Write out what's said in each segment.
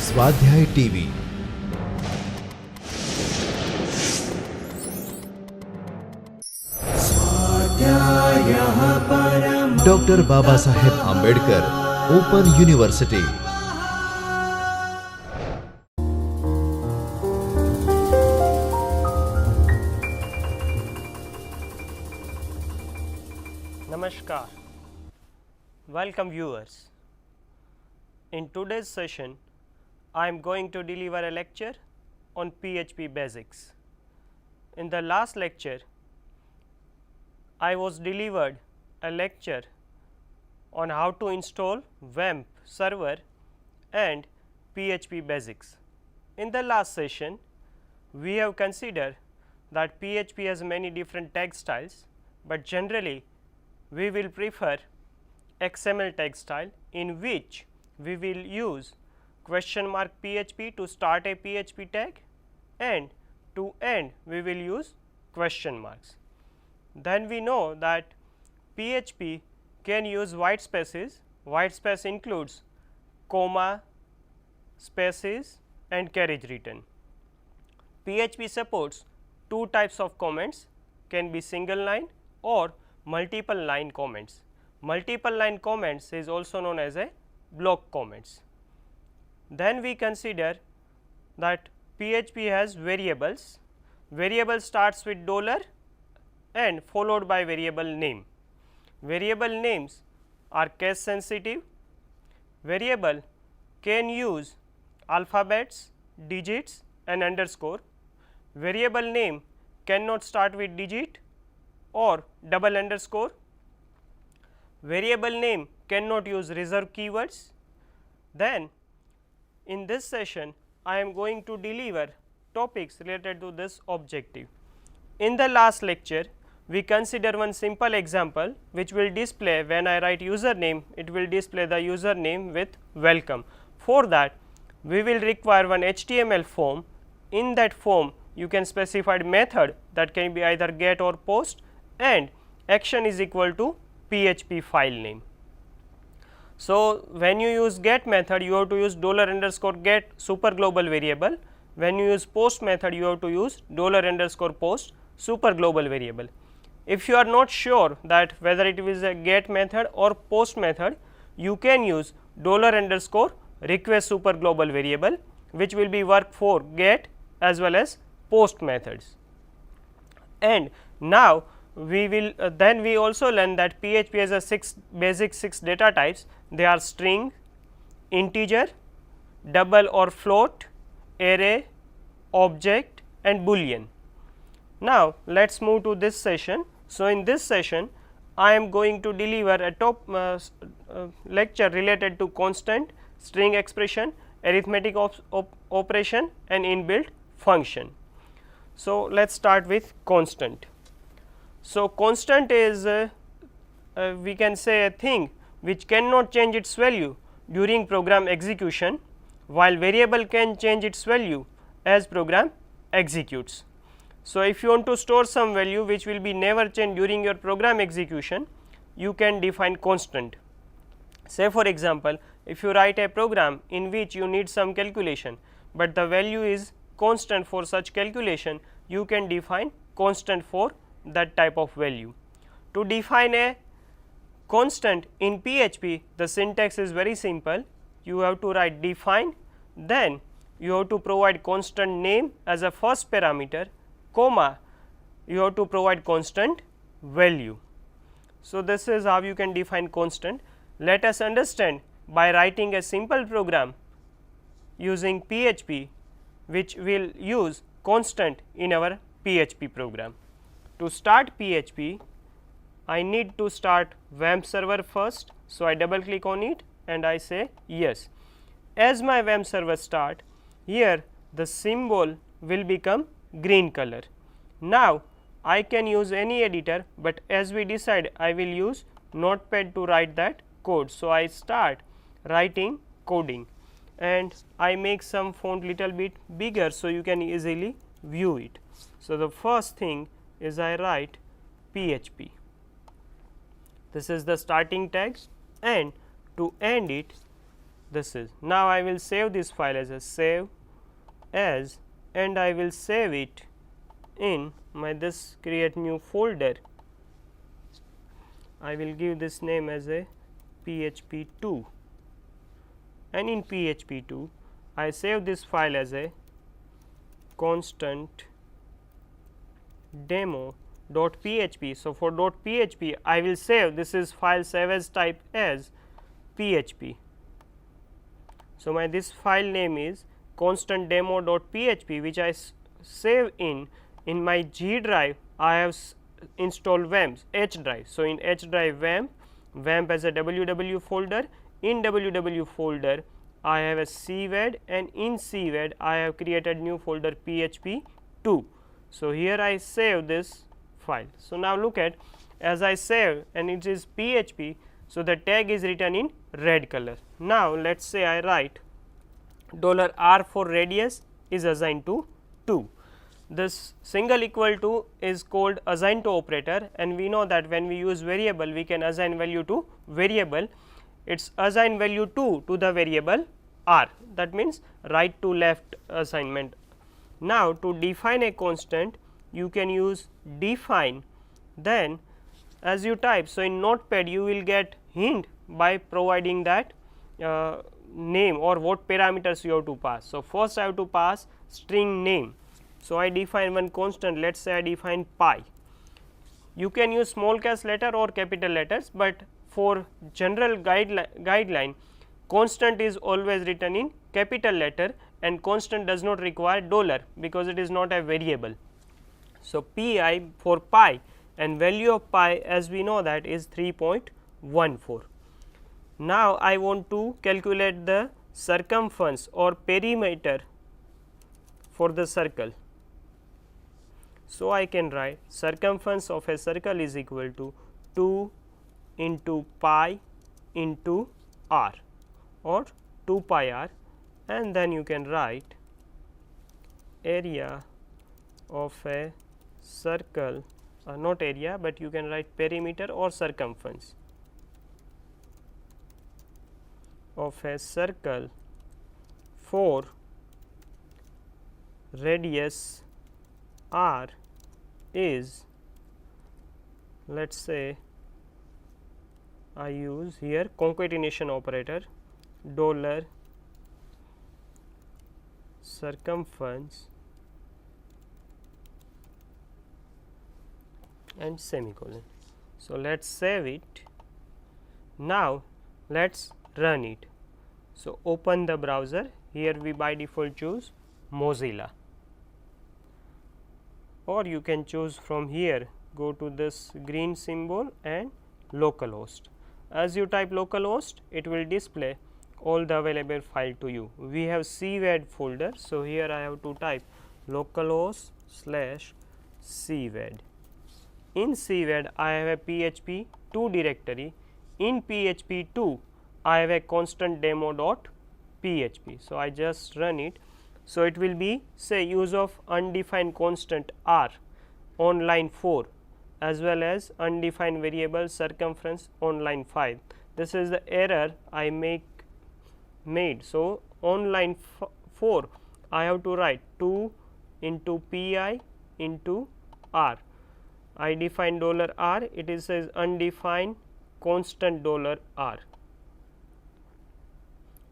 स्वाध्याय TV. Doctor Baba Saheb Ambedkar open university. Namaskar. Welcome viewers. In today's session, I am going to deliver a lecture on PHP basics. In the last lecture, I was delivered a lecture on how to install WAMP server and PHP basics. In the last session, we have considered that PHP has many different tag styles, but generally we will prefer XML tag style, in which we will use question mark PHP to start a PHP tag, and to end we will use question marks. Then we know that PHP can use white spaces. White space includes comma, spaces and carriage return. PHP supports two types of comments, can be single line or multiple line comments. Multiple line comments is also known as a block comments. Then we consider that PHP has variables. Variable starts with dollar and followed by variable name. Variable names are case sensitive. Variable can use alphabets, digits and underscore. Variable name cannot start with digit or double underscore. Variable name cannot use reserved keywords. Then in this session, I am going to deliver topics related to this objective. In the last lecture, we consider one simple example which will display, when I write username, it will display the username with welcome. For that, we will require one HTML form. In that form, you can specify method that can be either get or post, and action is equal to PHP file name. So, when you use get method, you have to use $_get super global variable. When you use post method, you have to use $_post super global variable. If you are not sure that whether it is a get method or post method, you can use $_request super global variable, which will be work for get as well as post methods. And now we will then we also learn that PHP has a basic 6 data types. They are string, integer, double or float, array, object and boolean. Now let us move to this session. So in this session, I am going to deliver a lecture related to constant, string expression, arithmetic operation and inbuilt function. So let us start with constant. So constant is we can say a thing which cannot change its value during program execution, while variable can change its value as program executes. So if you want to store some value which will be never changed during your program execution, you can define constant. Say for example, if you write a program in which you need some calculation, but the value is constant for such calculation, you can define constant for that type of value. To define a constant in PHP, the syntax is very simple. You have to write define, then you have to provide constant name as a first parameter, comma, you have to provide constant value. So this is how you can define constant. Let us understand by writing a simple program using PHP, which will use constant in our PHP program. To start PHP, I need to start WAMP server first. So I double click on it and I say yes. As my WAMP server start, here the symbol will become green color. Now I can use any editor, but as we decide, I will use Notepad to write that code. So I start writing coding and I make some font little bit bigger, so you can easily view it. So the first thing is I write PHP. This is the starting tag, and to end it this is. Now, I will save this file as a save as, and I will save it in my this create new folder. I will give this name as a PHP2, and in PHP2 I save this file as a constant demo.php. So, for .php I will save this is file save as type as PHP. So, my this file name is constant demo.php, which I save in my G drive. I have installed WAMP H drive. So, in H drive WAMP as a www folder. In www folder I have a CVAD, and in CVAD I have created new folder PHP2. So, here I save this file. So, now look at as I save and it is PHP. So, the tag is written in red color. Now, let us say I write $R for radius is assigned to 2. This single equal to is called assign to operator, and we know that when we use variable we can assign value to variable. It is assign value 2 to the variable r, that means right to left assignment. Now, to define a constant you can use define, then as you type. So, in notepad you will get hint by providing that name or what parameters you have to pass. So, first I have to pass string name. So, I define one constant, let us say I define pi. You can use small case letter or capital letters, but for general guideline constant is always written in capital letter, and constant does not require dollar because it is not a variable. So, pi for pi, and value of pi as we know that is 3.14. Now, I want to calculate the circumference or perimeter for the circle. So, I can write circumference of a circle is equal to 2 into pi into r or 2 pi r, and then you can write area of a circle, not area, but you can write perimeter or circumference of a circle for radius r is, let us say I use here concatenation operator dollar circumference and semicolon. So, let us save it. Now, let us run it. So, open the browser. Here we by default choose Mozilla, or you can choose from here, go to this green symbol and localhost. As you type localhost, it will display all the available file to you. We have CVAD folder. So, here I have to type localhost / CVAD. In CVAD I have a PHP2 directory. In PHP2 I have a constant demo.php. So, I just run it. So, it will be say use of undefined constant r on line 4 as well as undefined variable circumference on line 5. This is the error I made. So, on line 4 I have to write 2 into pi into r. I define $r, it is says undefined constant $r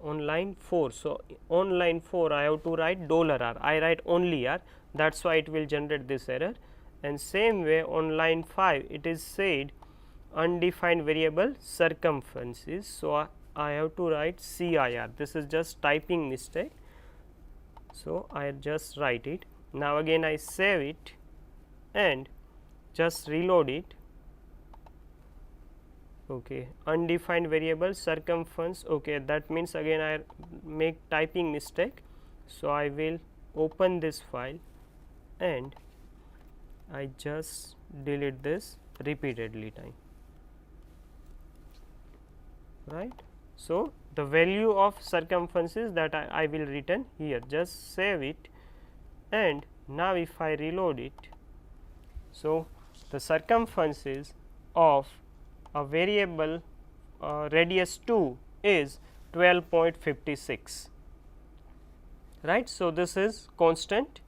on line 4. So, on line 4 I have to write $r, I write only r, that is why it will generate this error. And same way on line 5 it is said undefined variable circumferences. So, I have to write CIR, this is just typing mistake. So, I just write it. Now, again I save it and just reload it. Okay, undefined variable circumference, okay, that means again I make typing mistake. So, I will open this file and I just delete this repeatedly time, right. So, the value of circumferences that I will return here, just save it, and now if I reload it. So, the circumferences of a variable radius 2 is 12.56, right. So, this is constant.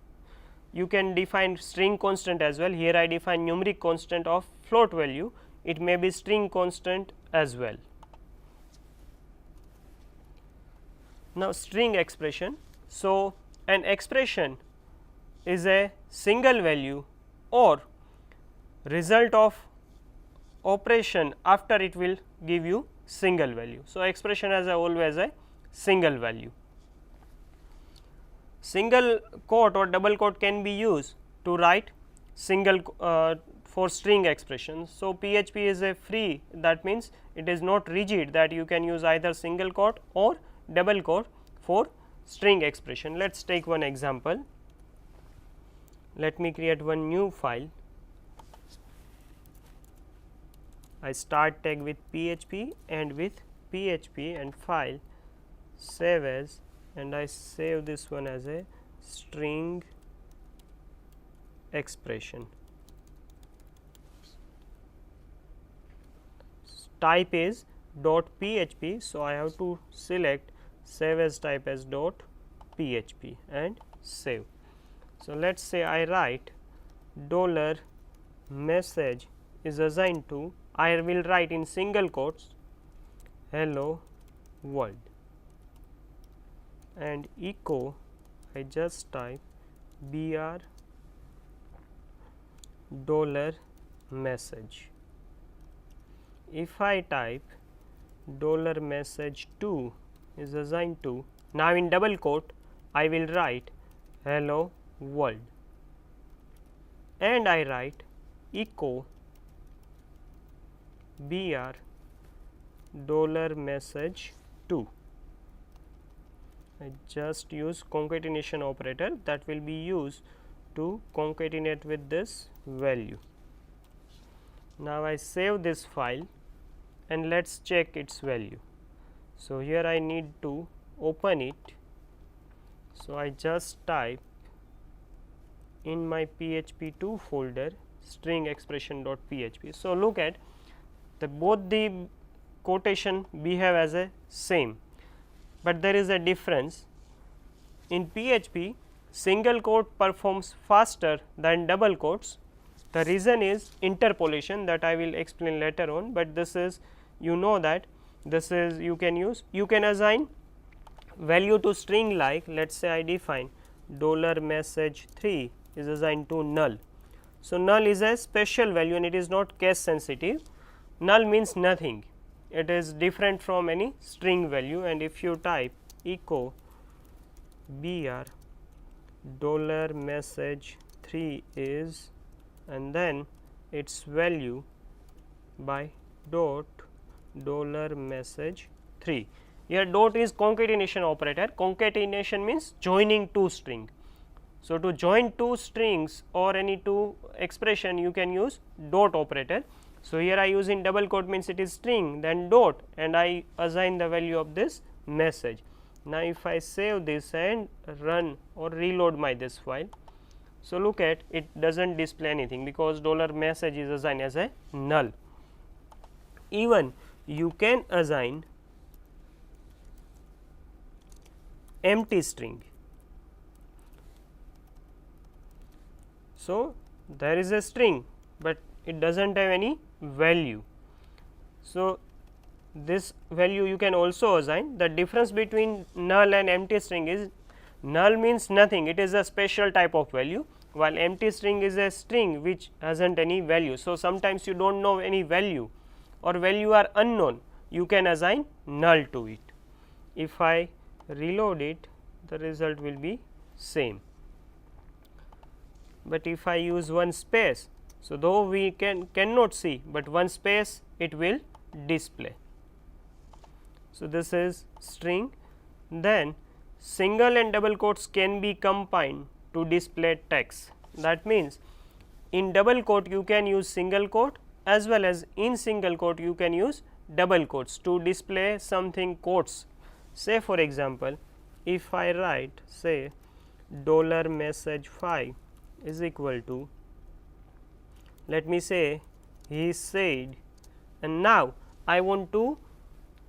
You can define string constant as well. Here I define numeric constant of float value, it may be string constant as well. Now, string expression. So, an expression is a single value or result of operation after it will give you single value. So, expression has always a single value. Single quote or double quote can be used to write single for string expressions. So, PHP is a free, that means it is not rigid, that you can use either single quote or double quote for string expression. Let us take one example. Let me create one new file. I start tag with PHP and with PHP and file, save as, and I save this one as a string expression. Type is .php, so I have to select save as type as .php and save. So, let us say I write $message is assigned to, I will write in single quotes hello world, and echo I just type br $message. If I type $message2 is assigned to, now in double quote I will write hello world, and I write echo br $message2. I just use concatenation operator that will be used to concatenate with this value. Now, I save this file and let us check its value. So, here I need to open it. So, I just type in my PHP2 folder string expression.php. So, look at both the quotation behave as a same, but there is a difference. In PHP, single quote performs faster than double quotes. The reason is interpolation, that I will explain later on, but this is, you know, that this is you can use, you can assign value to string, like let us say I define $message3 is assigned to null. So, null is a special value and it is not case sensitive. Null means nothing, it is different from any string value, and if you type echo br $message3 is, and then its value by $message3. Here dot is concatenation operator. Concatenation means joining two string. So, to join two strings or any two expression, you can use dot operator. So, here I use in double quote means it is string, then dot, and I assign the value of this message. Now, if I save this and run or reload my this file. So, look at it does not display anything because $message is assigned as a null. Even you can assign empty string. So, there is a string, but it does not have any value. So, this value you can also assign. The difference between null and empty string is null means nothing, it is a special type of value, while empty string is a string which has not any value. So, sometimes you do not know any value or value are unknown, you can assign null to it. If I reload it, the result will be same, but if I use one space, so though we cannot see, but one space it will display. So, this is string. Then single and double quotes can be combined to display text. That means, in double quote you can use single quote, as well as in single quote you can use double quotes to display something quotes. Say for example, if I write say $message5 is equal to, let me say he said, and now I want to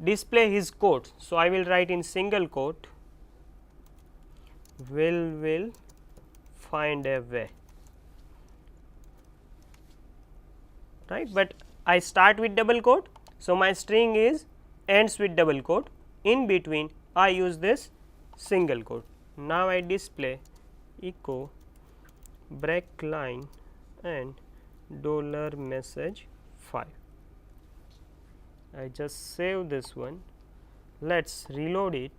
display his quote. So, I will write in single quote will find a way, right, but I start with double quote. So, my string is ends with double quote, in between I use this single quote. Now, I display echo break line and dollar message 5. I just save this one, let us reload it.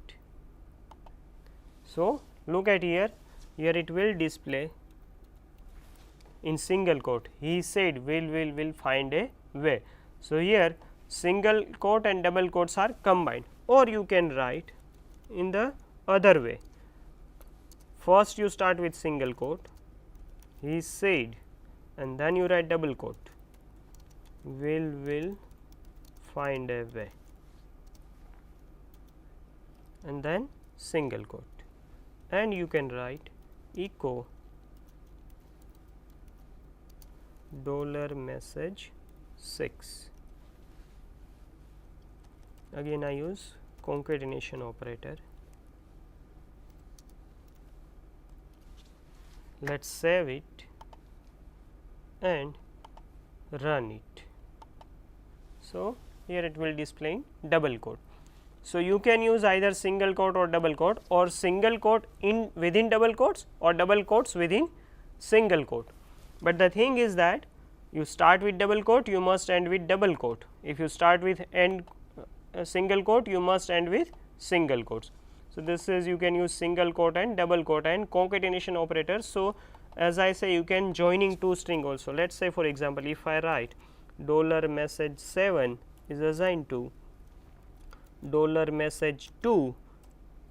So, look at here it will display in single quote, he said will find a way. So, here single quote and double quotes are combined, or you can write in the other way. First you start with single quote, he said, and then you write double quote, will find a way, and then single quote, and you can write echo dollar message 6. Again I use concatenation operator. Let us save it and run it. So, here it will display in double quote. So, you can use either single quote or double quote, or single quote in within double quotes or double quotes within single quote. But the thing is that you start with double quote, you must end with double quote. If you start with single quote, you must end with single quotes. So, this is you can use single quote and double quote and concatenation operators. So, as I say, you can joining two string also. Let us say for example, if I write dollar message 7 is assigned to dollar message 2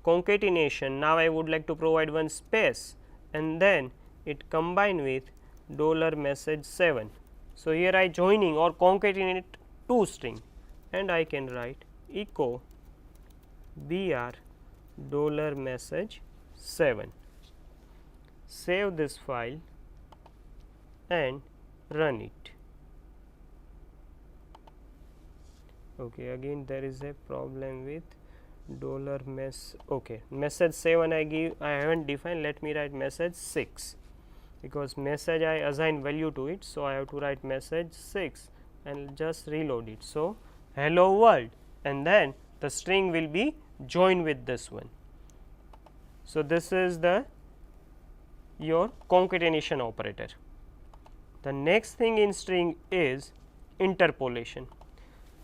concatenation. Now, I would like to provide one space and then it combine with dollar message 7. So, here I joining or concatenate two string, and I can write echo br dollar message 7. Save this file and run it. Okay, again there is a problem with dollar message 7 I haven't defined. Let me write message 6, because message I assign value to it. So, I have to write message 6 and just reload it. So, hello world, and then the string will be joined with this one. So, this is the your concatenation operator. The next thing in string is interpolation.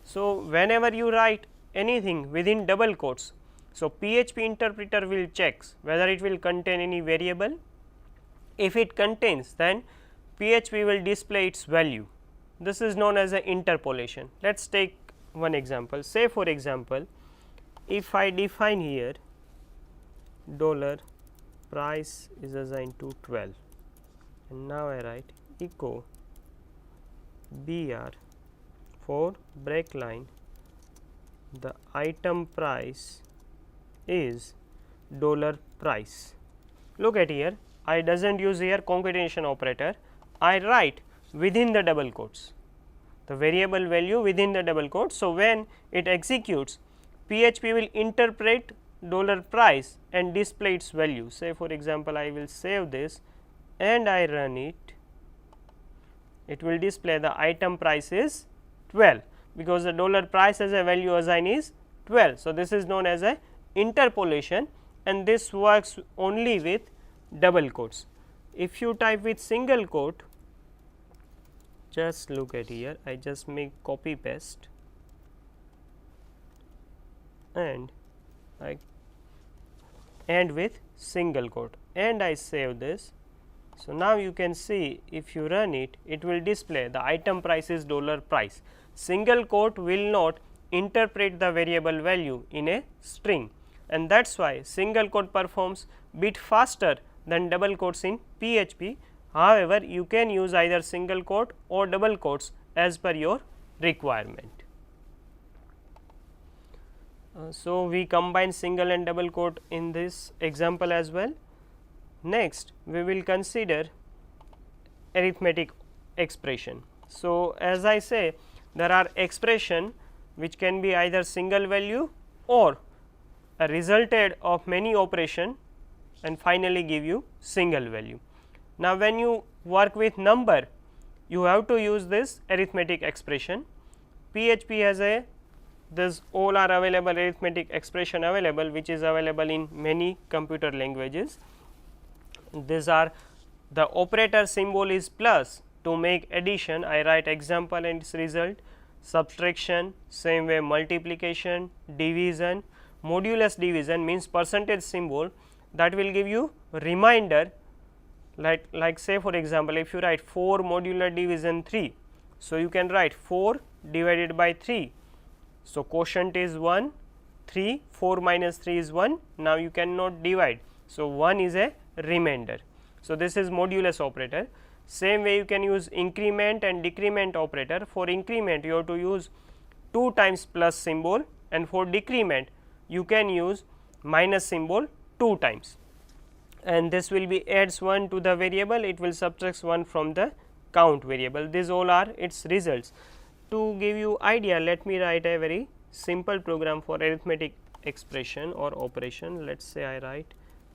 So, whenever you write anything within double quotes, so PHP interpreter will checks whether it will contain any variable. If it contains, then PHP will display its value. This is known as a interpolation. Let us take one example. Say for example, if I define here dollar price is assigned to 12, and now I write echo br for break line the item price is dollar price. Look at here, I doesn't use here concatenation operator, I write within the double quotes the variable value within the double quotes. So, when it executes, PHP will interpret dollar price and display its value. Say for example, I will save this and I run it, it will display the item price is 12, because the dollar price as a value assigned is 12. So, this is known as a interpolation, and this works only with double quotes. If you type with single quote, just look at here, I just make copy paste and I end with single quote and I save this. So, now you can see if you run it, it will display the item price is dollar price. Single quote will not interpret the variable value in a string, and that is why single quote performs bit faster than double quotes in PHP. However, you can use either single quote or double quotes as per your requirement. So, we combine single and double quote in this example as well. Next, we will consider arithmetic expression. So, as I say, there are expression which can be either single value or a resulted of many operation and finally give you single value. Now, when you work with number, you have to use this arithmetic expression. PHP has a this all are available arithmetic expression available, which is available in many computer languages. These are the operator symbol is plus. To make addition, I write example and its result, subtraction, same way multiplication, division, modulus division means percentage symbol that will give you reminder, like say for example, if you write 4 modular division 3. So, you can write 4 divided by 3. So, quotient is 1, 3, 4 minus 3 is 1. Now, you cannot divide. So, 1 is a remainder. So, this is modulus operator. Same way you can use increment and decrement operator. For increment, you have to use 2 times plus symbol, and for decrement you can use minus symbol 2 times, and this will be adds 1 to the variable, it will subtract 1 from the count variable. These all are its results. To give you idea, let me write a very simple program for arithmetic expression or operation. Let us say I write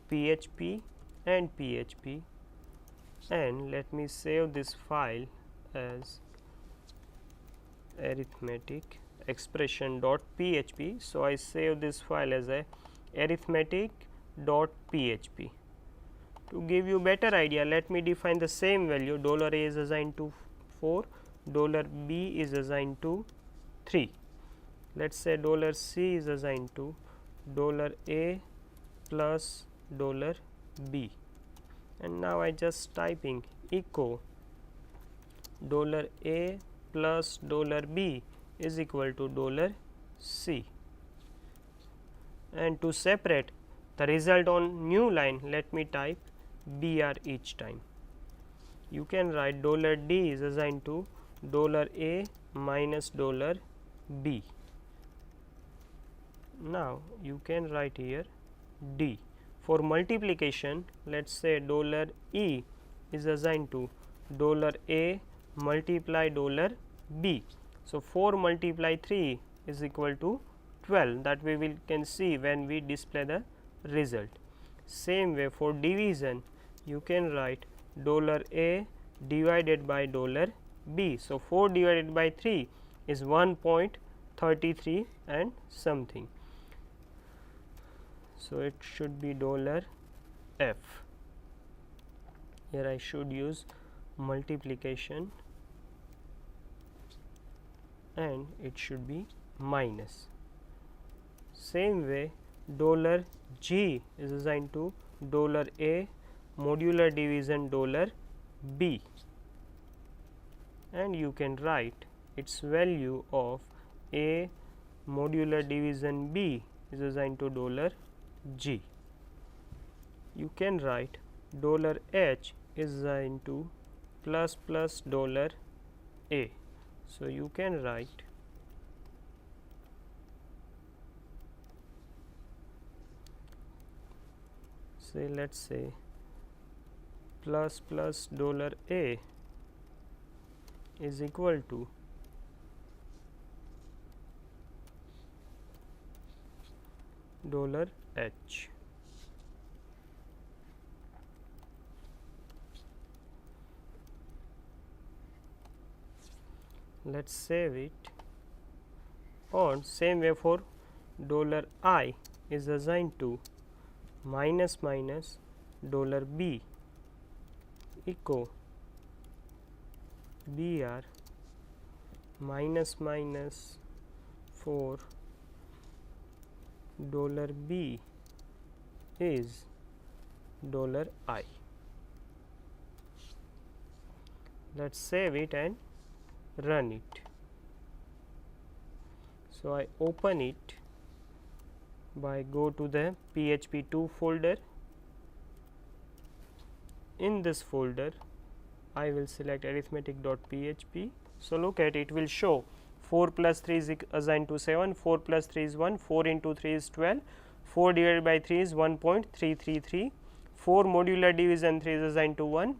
PHP and PHP, and let me save this file as arithmetic expression.php. So, I save this file as a arithmetic.php. To give you better idea, let me define the same value. $a is assigned to 4, $b is assigned to 3. Let us say $c is assigned to $a plus $b, and now I just typing echo $a plus $b is equal to $c, and to separate the result on new line, let me type br each time. You can write $d is assigned to $a minus $b. Now, you can write here d. For multiplication, let us say $e is assigned to $a multiply $b. So, 4 multiply 3 is equal to 12, that we will can see when we display the result. Same way for division, you can write $a divided by $b. So, 4 divided by 3 is 1.33 and something. So, it should be $f. Here I should use multiplication, and it should be minus. Same way $g is assigned to $a modular division $b, and you can write its value of a modular division b is assigned to $g. You can write $h is assigned to plus $a. So, you can write let us say plus $a is equal to $h. Let us save it. On same way for $I is assigned to minus $b echo br minus 4 $b is $I. Let us save it and run it. So, I open it by go to the PHP2 folder. In this folder, I will select arithmetic.php. So, look at it will show 4 plus 3 is assigned to 7, 4 plus 3 is 1, 4 into 3 is 12, 4 divided by 3 is 1.333, 4 modular division 3 is assigned to 1.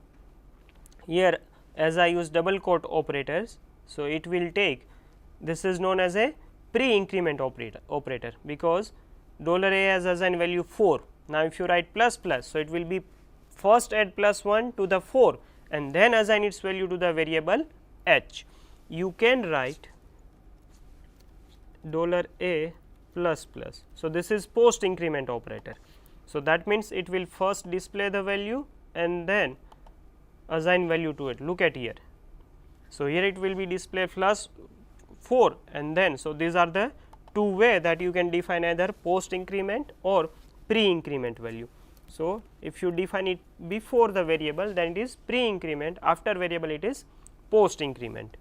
Here as I use double quote operators, so it will take, this is known as a pre-increment operator because $a has assigned value 4. Now, if you write plus plus, so it will be first add plus 1 to the 4 and then assign its value to the variable h. You can write $a plus plus. So, this is post increment operator. So, that means it will first display the value and then assign value to it. Look at here. So, here it will be display plus 4 and then. So, these are the two way that you can define either post increment or pre increment value. So, if you define it before the variable, then it is pre increment, after variable it is post increment.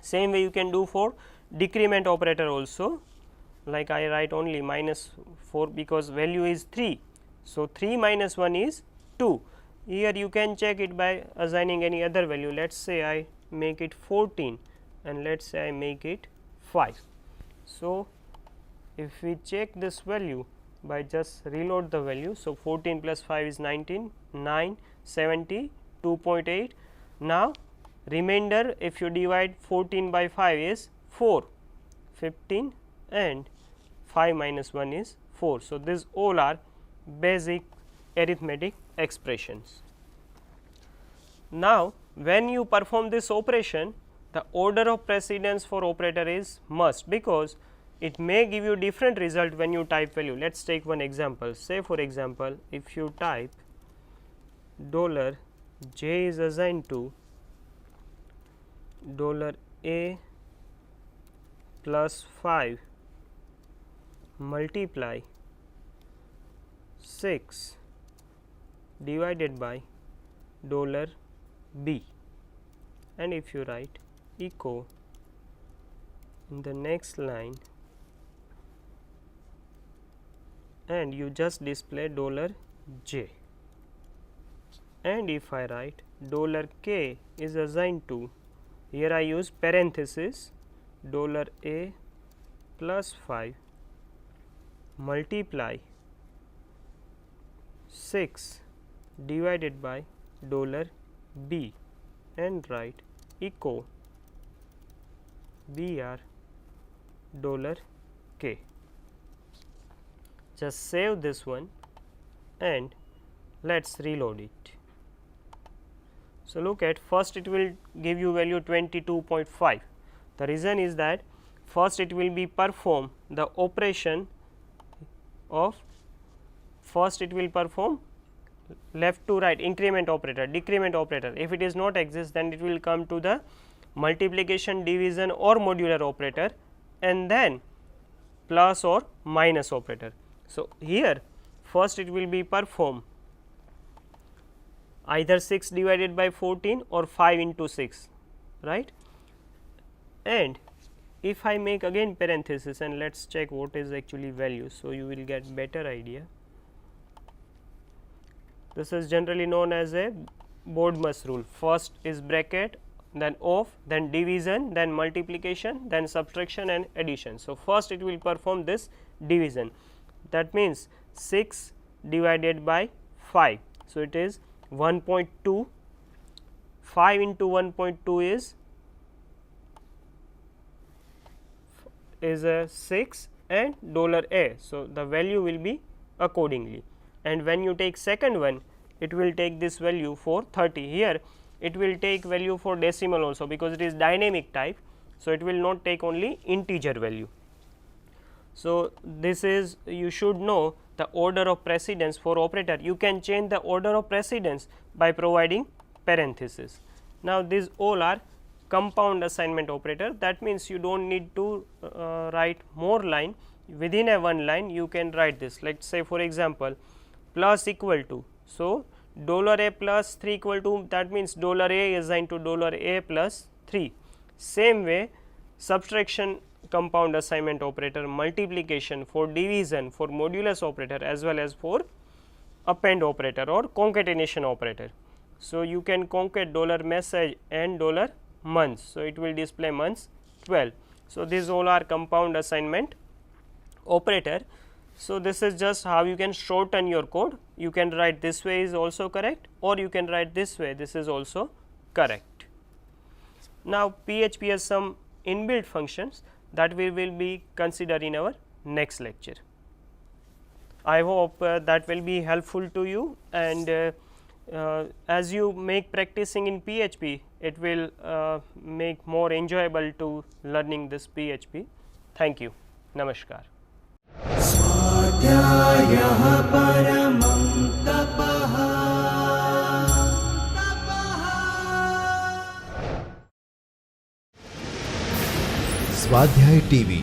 Same way you can do for decrement operator also, like I write only minus 4 because value is 3. So, 3 minus 1 is 2. Here you can check it by assigning any other value. Let us say I make it 14 and let us say I make it 5. So, if we check this value by just reload the value. So, 14 plus 5 is 19, 9, 70, 2.8. Now, remainder if you divide 14 by 5 is 4, 15 and 5 minus 1 is 4. So, these all are basic arithmetic expressions. Now, when you perform this operation, the order of precedence for operator is must, because it may give you different result when you type value. Let us take one example. Say for example, if you type $j is assigned to $a plus 5 multiply 6 divided by $b, and if you write echo in the next line and you just display $j, and if I write $k is assigned to, here I use parenthesis $a plus 5 multiply 6 divided by $b and write echo br $k. Just save this one and let us reload it. So, look at first it will give you value 22.5. The reason is that first it will be perform the operation of, first it will perform left to right increment operator, decrement operator. If it is not exist, then it will come to the multiplication, division or modular operator and then plus or minus operator. So, here first it will be perform either 6 divided by 14 or 5 into 6, right. And if I make again parenthesis and let us check what is actually value. So, you will get better idea. This is generally known as a Bodmer's rule. First is bracket, then off, then division, then multiplication, then subtraction and addition. So, first it will perform this division, that means 6 divided by 5. So, it is 1.2, 5 into 1.2 is a 6 and $a. So, the value will be accordingly, and when you take second one, it will take this value for 30. Here it will take value for decimal also, because it is dynamic type. So, it will not take only integer value. So, this is, you should know the order of precedence for operator. You can change the order of precedence by providing parenthesis. Now, these all are compound assignment operator, that means you do not need to write more line, within a one line you can write this. Let us say for example, plus equal to. So, $a plus 3 equal to, that means $a is assigned to $a plus 3. Same way subtraction compound assignment operator, multiplication, for division, for modulus operator as well as for append operator or concatenation operator. So, you can concat $message and $months. So, it will display months 12. So, these all are compound assignment operator. So, this is just how you can shorten your code. You can write this way is also correct, or you can write this way, this is also correct. Now, PHP has some inbuilt functions that we will be consider in our next lecture. I hope that will be helpful to you, and as you make practicing in PHP, it will make more enjoyable to learning this PHP. Thank you. Namaskar. स्वाध्यायः परमं तपः। स्वाध्याय TV